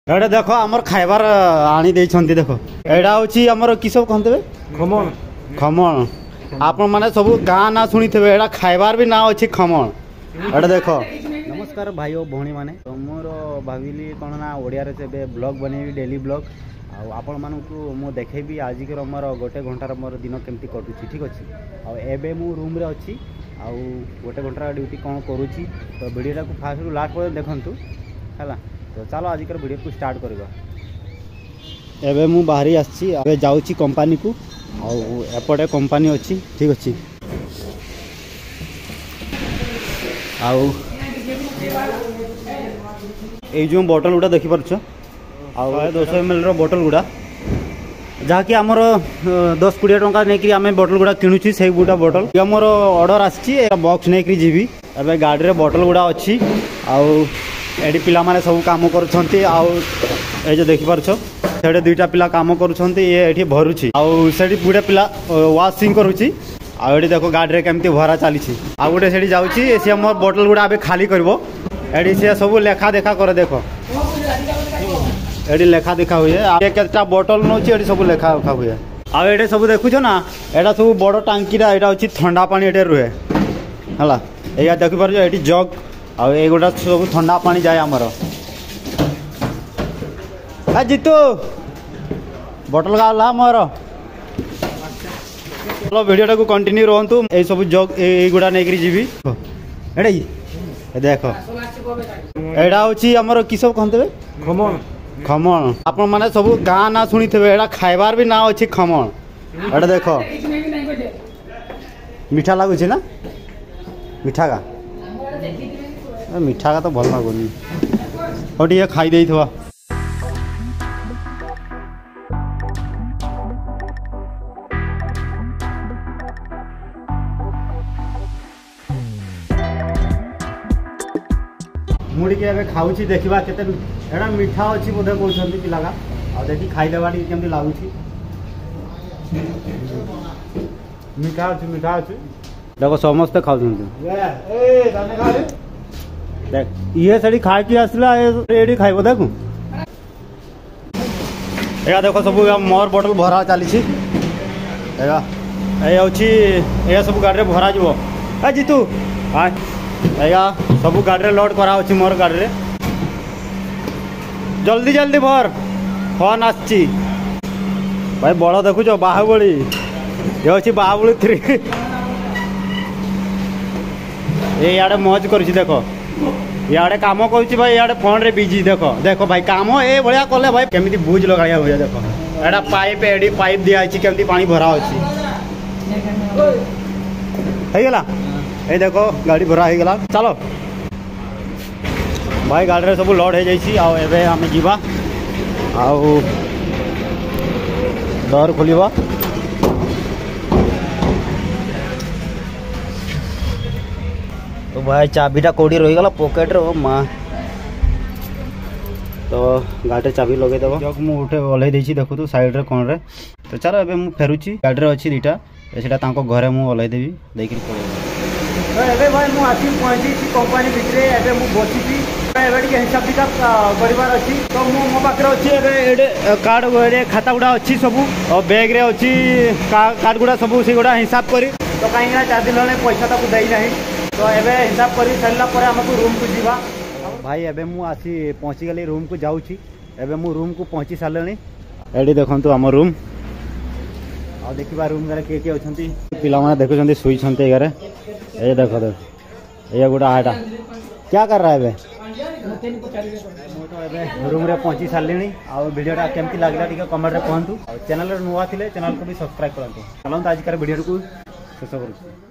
एडे देखो आमर खाइबार आनी देछंती देखो एडा होची हमर की सब कहंतबे खमण खमण आपण माने सब गाँ ना सुनिथबे एडा खाइबार भी ना अछि खमण एडा देखो। नमस्कार भाई और भौणी माने तो मोर भाविली कोन ना ओडिया रे से ब्लॉग बनेबी डेली ब्लॉग आपण मानकु मु देखेबी आज के हमर गोटे घंटार मोर दिन केमती कटुची ठीक अछि आ एबे मु रूम रे अछि आ गोटे घंटार ड्यूटी कोन करूची तो वीडियो को फास्ट रु लास्ट पर देखंतु हला। तो चलो आज वीडियो को स्टार्ट करवा। एबे मु बाहरी आछि एबे जाउची कंपनी को आ एपटे कंपनी अछि ठीक अछि आ ए जो बोतल गुड़ा देखि परछ आ 200 ml रो बोतल गुड़ा जहा कि हमर 10-20 टंका नै कि हमें बोतल गुड़ा किनुची से गुड़ा बोतल हमर ऑर्डर आछि बॉक्स नै कि जीवी एबे गाड़ी रे बोतल गुड़ा अछि आ एडी पिला माने सब काम करूछंती आ ए जे देखि परछ सेडे दुईटा पिला काम करूछंती ये एठी भरुची आ सेडी पुडे पिला वाशिंग करूची आ एडी देखो गाड़ी रे केमती भरा चलीची आ गुटे सेडी जाउची से हमर बोतल गुड़ा अबे खाली करबो एडी से सब लेखा देखा करे देखो एडी लेखा देखा हुए आ केटा बोतल नोची एडी सब लेखा देखा हुए आ एडे सब देखुछो ना एडा सब बड़ टांकी रा एडा होची ठंडा पानी एडे रुहे हला एया देखि परछ एडी जग आ ए गोटा सब ठंडा पानी जाए आमर आ जीतू बोतल गाला मोर चलो वीडियो को कंटिन्यू रहंतु ए सब जग ए गुडा नै करी जीवी एडे ए देखो एडा होची हमर की सब कहंतबे खमण खमण आपण माने सब गाँ ना सुनिथबे एडा खाइबार भी ना अछि खमण एडा देखो मीठा लागुछि ना मीठा का मीठा का तो भल लगुनि और ये खाई दे थवा मुड़ी के एबे खाउची देखिबा केते एडा मीठा अछि बोधे कहउछंती पिला का आ देखि खाई देबा टी केमती लागुची मीठा अछि देखो समस्त खाउछंती ए दाने खा ले देख ये सड़ी खाई की आसला एडी खाइबो देखु एगा देखो सब मोर बोतल भरा चली छी एगा ए होची ए सब गाड़ी रे भरा जबो ए जीतू आ एगा सब गाड़ी रे लोड करा होची मोर गाड़ी रे जल्दी जल्दी भर फोन आछि भाई बड़ देखु जो बाहुबली ये होची बाहुबली 3 ए याडे मौज करछि देखो याडे काम करूची भाई याडे फोन रे बिजी देखो देखो भाई काम ए भलिया कले भाई केमिति बुझ लगाया हुए देखो एडा पाइप एडी पाइप दिया अछि केमिति पानी भरा अछि हे गेला ए देखो गाड़ी भरा हे गेला चलो भाई गाड़ी रे सब लोड हे जाई छी आ एबे हम जीवा आ डोर खोलिबा तो भाई चाबीटा कोड़ी रही गला पॉकेट रे माँ तो गाड़ी चाबी लगे देव जग मु उठे ओल्हे देछि देखु तू साइड रे कोन रे तो चलो एबे मु फेरुची गाड़ी रे अछि दीटा एसेटा तांको घरे मु ओल्हे देबी देख के पड़े तो एबे भाई मु आसी पहुंची छी कंपनी भितरे एबे मु बसी छी एबे के हिसाब किताब परिवार अछि तो मो पाखरे अछि एबे एडे कार्ड गोरे खाता गुडा अछि सब और बैग रे अछि कार्ड गुडा सब से गुडा हिसाब करी तो काई ना 4 दिन ले पैसा ताको देई नाही तो एबे हिसाब करी सरला पर हमको रूम को जीवा भाई एबे मु आसी पहुंची गली रूम को जाउची एबे मु रूम को पहुंची सालणी एडी देखंतु हमर रूम आ देखिबा रूम रे के अछंती पिला माने देखुछंती सुई छंती घरे ए देखो देख ए गुडा आटा क्या कर रहा है एबे एबे रूम रे पहुंची सालणी आ वीडियोटा केमती लागला ठीक कमेंट रे कहंतु चैनल रे नुवा थिले चैनल को भी सब्सक्राइब करंतु चलंत आज कर वीडियो को शेष करू।